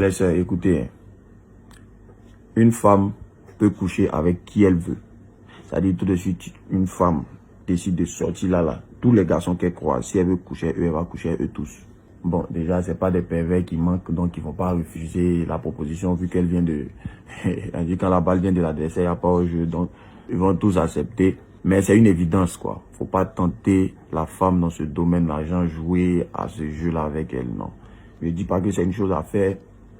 les sœurs, écoutez, une femme peut coucher avec qui elle veut. C'est-à-dire tout de suite, une femme décide de sortir là. Tous les garçons qu'elle croise, si elle veut coucher eux, elle va coucher eux tous. Bon, déjà, c'est pas des pervers qui manquent, donc ils vont pas refuser la proposition vu qu'elle vient de... Elle dit quand la balle vient de l'adversaire, il n'y a pas au jeu, donc ils vont tous accepter. Mais c'est une évidence, quoi. Faut pas tenter la femme dans ce domaine, l'argent, jouer à ce jeu-là avec elle, non. Je ne dis pas que c'est une chose à faire,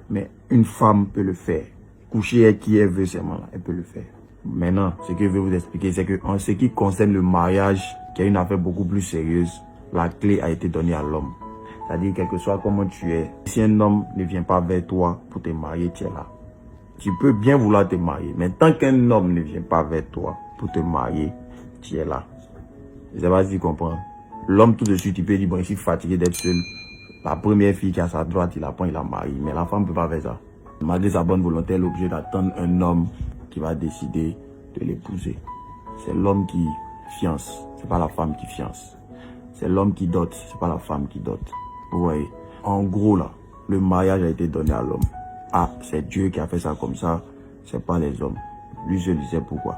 mais une femme peut le faire. Coucher avec qui elle veut seulement, là, elle peut le faire. Maintenant, ce que je veux vous expliquer, c'est que en ce qui concerne le mariage, qui est une affaire beaucoup plus sérieuse, la clé a été donnée à l'homme. C'est-à-dire, quel que soit comment tu es, si un homme ne vient pas vers toi pour te marier, tu es là. Tu peux bien vouloir te marier, mais tant qu'un homme ne vient pas vers toi pour te marier, tu es là. Je ne sais pas si tu comprends. L'homme, tout de suite, il peut dire, bon, je suis fatigué d'être seul. La première fille qui a sa droite, il la prend, il la marie. Mais la femme ne peut pas faire ça. Malgré sa bonne volonté, elle est obligée d'attendre un homme qui va décider de l'épouser. C'est l'homme qui fiance, c'est pas la femme qui fiance. C'est l'homme qui dote, c'est pas la femme qui dote. Vous voyez, en gros là, le mariage a été donné à l'homme. Ah, c'est Dieu qui a fait ça comme ça, c'est pas les hommes. Lui seul il sait pourquoi.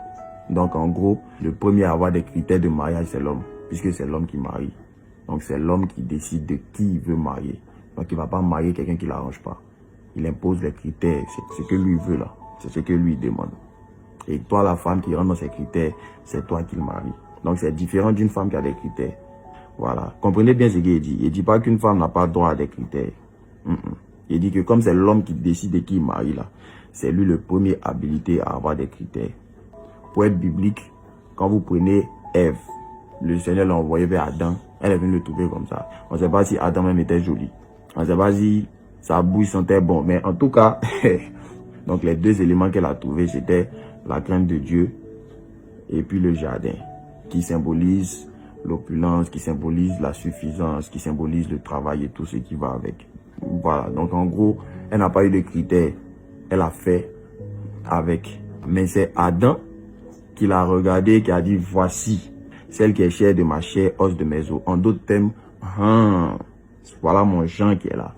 Donc en gros, le premier à avoir des critères de mariage, c'est l'homme, puisque c'est l'homme qui marie. Donc c'est l'homme qui décide de qui il veut marier. Donc il ne va pas marier quelqu'un qui ne l'arrange pas. Il impose les critères, c'est ce que lui veut là, c'est ce que lui demande. Et toi, la femme qui rentre dans ces critères, c'est toi qui le maries. Donc c'est différent d'une femme qui a des critères. Voilà. Comprenez bien ce qu'il dit. Il ne dit pas qu'une femme n'a pas droit à des critères. Il dit que comme c'est l'homme qui décide de qui il marie là, c'est lui le premier habilité à avoir des critères. Pour être biblique, quand vous prenez Ève, le Seigneur l'a envoyé vers Adam, elle est venue le trouver comme ça. On ne sait pas si Adam même était joli. On ne sait pas si sa bouche sentait bon. Mais en tout cas, donc les deux éléments qu'elle a trouvés, c'était la crainte de Dieu et puis le jardin, qui symbolise l'opulence, qui symbolise la suffisance, qui symbolise le travail et tout ce qui va avec. Voilà, donc en gros, elle n'a pas eu de critères. Elle a fait avec. Mais c'est Adam qui l'a regardé, qui a dit, voici celle qui est chair de ma chair, os de mes os. En d'autres termes, voilà mon Jean qui est là.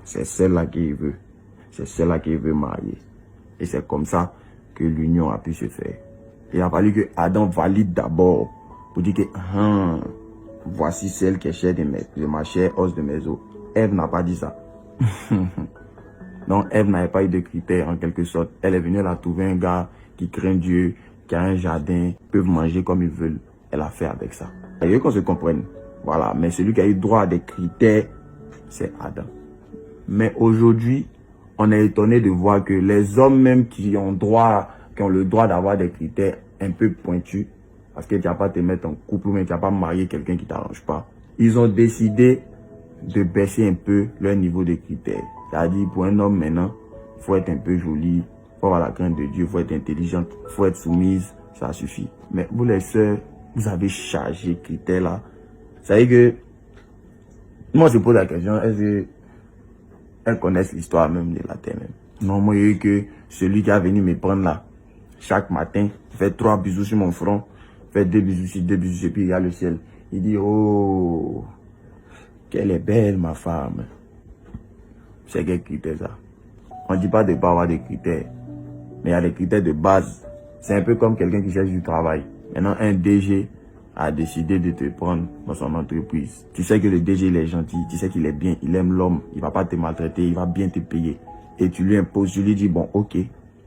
C'est celle-là qu'il veut. C'est celle-là qu'il veut marier. Et c'est comme ça que l'union a pu se faire. Il a fallu que Adam valide d'abord pour dire que voici celle qui est chair de ma chair, os de mes os. Ève n'a pas dit ça. Donc Ève n'avait pas eu de critères en quelque sorte. Elle est venue là trouver un gars qui craint Dieu, qui a un jardin, peuvent manger comme ils veulent. Elle a fait avec ça. Il y a eu qu'on se comprenne. Voilà. Mais celui qui a eu droit à des critères, c'est Adam. Mais aujourd'hui, on est étonné de voir que les hommes même qui ont le droit d'avoir des critères un peu pointus, parce que tu n'as pas te mettre en couple ou même tu n'as pas marié quelqu'un qui ne t'arrange pas, ils ont décidé de baisser un peu leur niveau de critères. C'est-à-dire pour un homme maintenant, il faut être un peu joli, il faut avoir la crainte de Dieu, il faut être intelligent, il faut être soumise, ça suffit. Mais vous les sœurs, vous avez chargé critères là. Ça veut dire que, moi je pose la question, est-ce qu'elles connaissent l'histoire même de la terre même? Non, moi il y a eu que celui qui a venu me prendre là, chaque matin, fait 3 bisous sur mon front, fait 2 bisous sur 2 bisous et puis il y a le ciel. Il dit, oh, qu'elle est belle ma femme. C'est quel critère ça? On ne dit pas de ne pas avoir des critères, mais il y a des critères de base. C'est un peu comme quelqu'un qui cherche du travail. Maintenant, un DG a décidé de te prendre dans son entreprise. Tu sais que le DG il est gentil, tu sais qu'il est bien, il aime l'homme, il ne va pas te maltraiter, il va bien te payer. Et tu lui imposes, tu lui dis, bon, ok,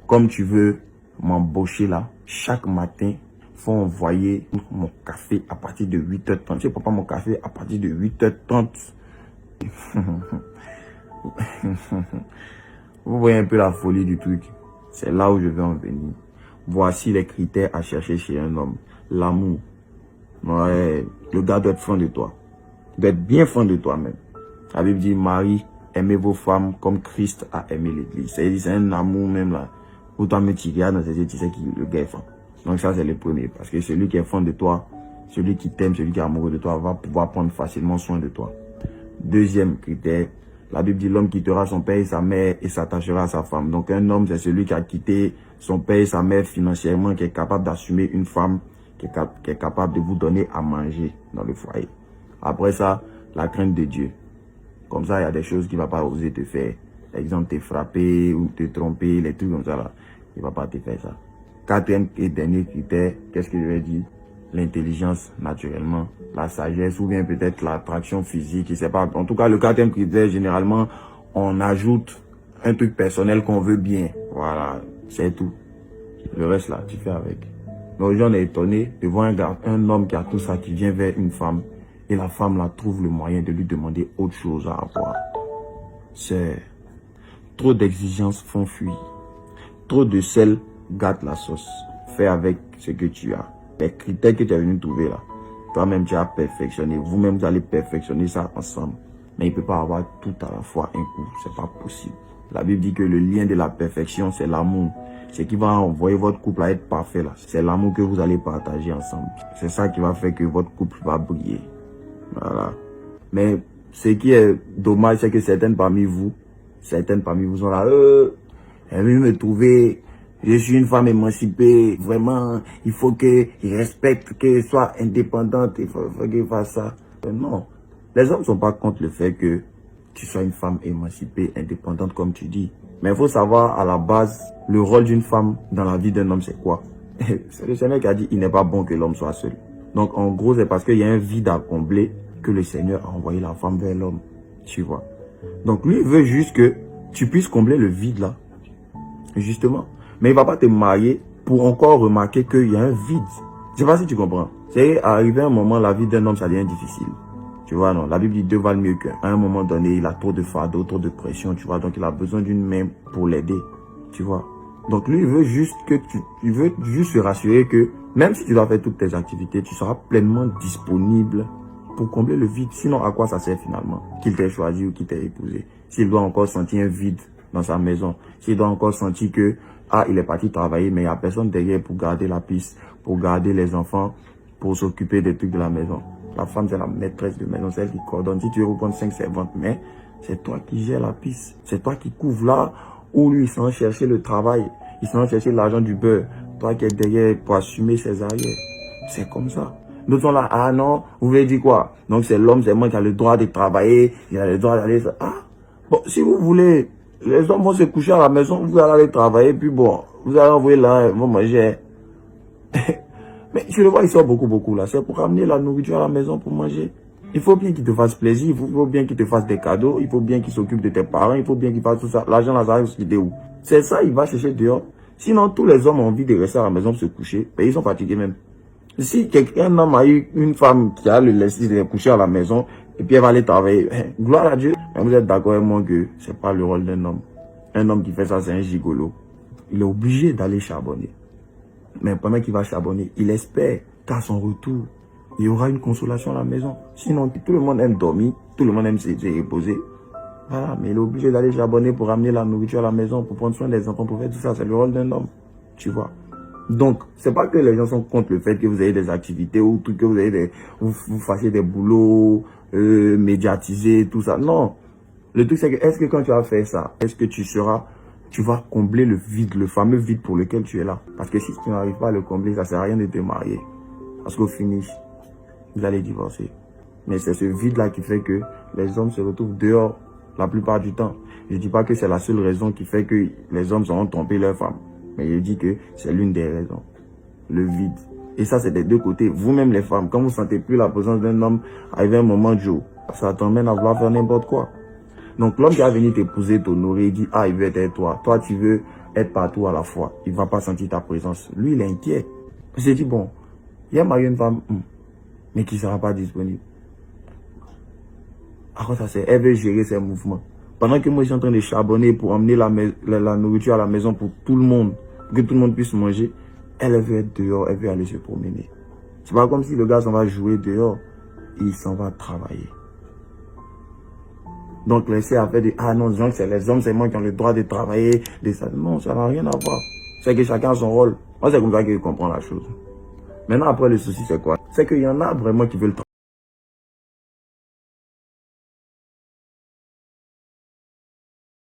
comme tu veux m'embaucher là, chaque matin, il faut envoyer mon café à partir de 8h30. Je ne prends pas mon café à partir de 8h30. Vous voyez un peu la folie du truc. C'est là où je vais en venir. Voici les critères à chercher chez un homme. L'amour. Ouais, le gars doit être franc de toi. Il doit être bien franc de toi-même. La Bible dit, Marie, aimez vos femmes comme Christ a aimé l'église. C'est un amour même là. Pour toi, mais tu regardes dans ses yeux, tu sais que le gars est franc. Donc ça, c'est le premier. Parce que celui qui est franc de toi, celui qui t'aime, celui qui est amoureux de toi, va pouvoir prendre facilement soin de toi. Deuxième critère, la Bible dit, l'homme quittera son père et sa mère et s'attachera à sa femme. Donc un homme, c'est celui qui a quitté son père et sa mère financièrement, qui est capable d'assumer une femme, qui est capable de vous donner à manger dans le foyer. Après ça, la crainte de Dieu. Comme ça, il y a des choses qu'il ne va pas oser te faire. Par exemple, te frapper ou te tromper, les trucs comme ça là. Il va pas te faire ça. Quatrième et dernier critère, qu'est-ce que je vais dire? L'intelligence, naturellement. La sagesse ou bien peut-être l'attraction physique, je sais pas. En tout cas, le quatrième critère, généralement, on ajoute un truc personnel qu'on veut bien. Voilà, c'est tout. Le reste là, tu fais avec. Donc, les gens sont étonnés de voir un homme qui a tout ça, qui vient vers une femme. Et la femme là trouve le moyen de lui demander autre chose à avoir. C'est trop d'exigences font fuir. Trop de sel gâte la sauce. Fais avec ce que tu as. Les critères que tu es venu trouver là. Toi-même tu as perfectionné. Vous-même vous allez perfectionner ça ensemble. Mais il ne peut pas avoir tout à la fois un coup. C'est pas possible. La Bible dit que le lien de la perfection, c'est l'amour. Ce qui va envoyer votre couple à être parfait là. C'est l'amour que vous allez partager ensemble. C'est ça qui va faire que votre couple va briller. Voilà. Mais ce qui est dommage, c'est que certaines parmi vous sont là, elle veut me trouver, je suis une femme émancipée, vraiment, il faut qu'elle respecte, qu'elle soit indépendante, il faut qu'elle fasse ça. Mais non, les hommes ne sont pas contre le fait que tu sois une femme émancipée, indépendante, comme tu dis. Mais il faut savoir à la base, le rôle d'une femme dans la vie d'un homme, c'est quoi? C'est le Seigneur qui a dit, il n'est pas bon que l'homme soit seul. Donc en gros, c'est parce qu'il y a un vide à combler que le Seigneur a envoyé la femme vers l'homme. Tu vois. Donc lui, il veut juste que tu puisses combler le vide là. Justement. Mais il ne va pas te marier pour encore remarquer qu'il y a un vide. Je ne sais pas si tu comprends. C'est arrivé à un moment, la vie d'un homme, ça devient difficile. Tu vois, non. La Bible dit deux valent mieux qu'un. À un moment donné, il a trop de fardeau, trop de pression, tu vois. Donc il a besoin d'une main pour l'aider. Tu vois. Donc lui, il veut juste se rassurer que même si tu dois faire toutes tes activités, tu seras pleinement disponible pour combler le vide. Sinon, à quoi ça sert finalement? Qu'il t'ait choisi ou qu'il t'ait épousé. S'il doit encore sentir un vide dans sa maison. S'il doit encore sentir que, il est parti travailler, mais il n'y a personne derrière pour garder la piste, pour garder les enfants, pour s'occuper des trucs de la maison. La femme, c'est la maîtresse de maison, c'est elle qui coordonne. Si tu veux reprendre 5 servantes, mais c'est toi qui gères la piste. C'est toi qui couvres là où lui, il s'en chercher le travail. Il s'en chercher l'argent du beurre. Toi qui es derrière pour assumer ses arrières. C'est comme ça. Nous sommes là, non, vous voulez dire quoi? Donc c'est l'homme, c'est moi qui a le droit de travailler, il a le droit d'aller... Bon, si vous voulez, les hommes vont se coucher à la maison, vous allez aller travailler, puis bon, vous allez envoyer là, ils vont manger. Mais je le vois, il sort beaucoup là. C'est pour amener la nourriture à la maison pour manger. Il faut bien qu'il te fasse plaisir, il faut bien qu'il te fasse des cadeaux, il faut bien qu'il s'occupe de tes parents, il faut bien qu'il fasse tout ça. L'argent, là, ça arrive où? C'est ça, il va chercher dehors. Sinon, tous les hommes ont envie de rester à la maison pour se coucher, mais ils sont fatigués même. Si un homme a eu une femme qui a le laissé de coucher à la maison, et puis elle va aller travailler, gloire à Dieu. Mais vous êtes d'accord avec moi que c'est pas le rôle d'un homme. Un homme qui fait ça, c'est un gigolo. Il est obligé d'aller charbonner. Mais pendant qu'il va charbonner, il espère qu'à son retour, il y aura une consolation à la maison. Sinon, tout le monde aime dormir, tout le monde aime se reposer. Voilà, mais il est obligé d'aller charbonner pour amener la nourriture à la maison, pour prendre soin des enfants, pour faire tout ça. C'est le rôle d'un homme. Tu vois. Donc, c'est pas que les gens sont contre le fait que vous ayez des activités ou tout, que vous fassiez des boulots médiatisés, tout ça. Non. Le truc, c'est que, est-ce que quand tu vas faire ça, est-ce que tu vas combler le vide, le fameux vide pour lequel tu es là? Parce que si tu n'arrives pas à le combler, ça sert à rien de te marier. Parce qu'au finish, vous allez divorcer. Mais c'est ce vide-là qui fait que les hommes se retrouvent dehors la plupart du temps. Je ne dis pas que c'est la seule raison qui fait que les hommes auront trompé leurs femmes. Mais je dis que c'est l'une des raisons. Le vide. Et ça, c'est des deux côtés. Vous-même, les femmes, quand vous ne sentez plus la présence d'un homme, arrivé un moment de jour, ça t'emmène à vouloir faire n'importe quoi. Donc, l'homme qui a venu t'épouser, t'honorer, il dit, il veut être avec toi. Toi, tu veux être partout à la fois. Il ne va pas sentir ta présence. Lui, il est inquiet. Il s'est dit, bon, il y a marié une femme, mais qui ne sera pas disponible. À quoi ça sert? Elle veut gérer ses mouvements. Pendant que moi, je suis en train de charbonner pour emmener la nourriture à la maison pour tout le monde, pour que tout le monde puisse manger, elle veut être dehors, elle veut aller se promener. C'est pas comme si le gars s'en va jouer dehors, il s'en va travailler. Donc, laisser à faire des, non, disons que c'est les hommes, c'est moi qui ont le droit de travailler, ça. Non, ça n'a rien à voir. C'est que chacun a son rôle. Moi, c'est comme ça que je comprends la chose. Maintenant, après, le souci, c'est quoi? C'est qu'il y en a vraiment qui veulent travailler.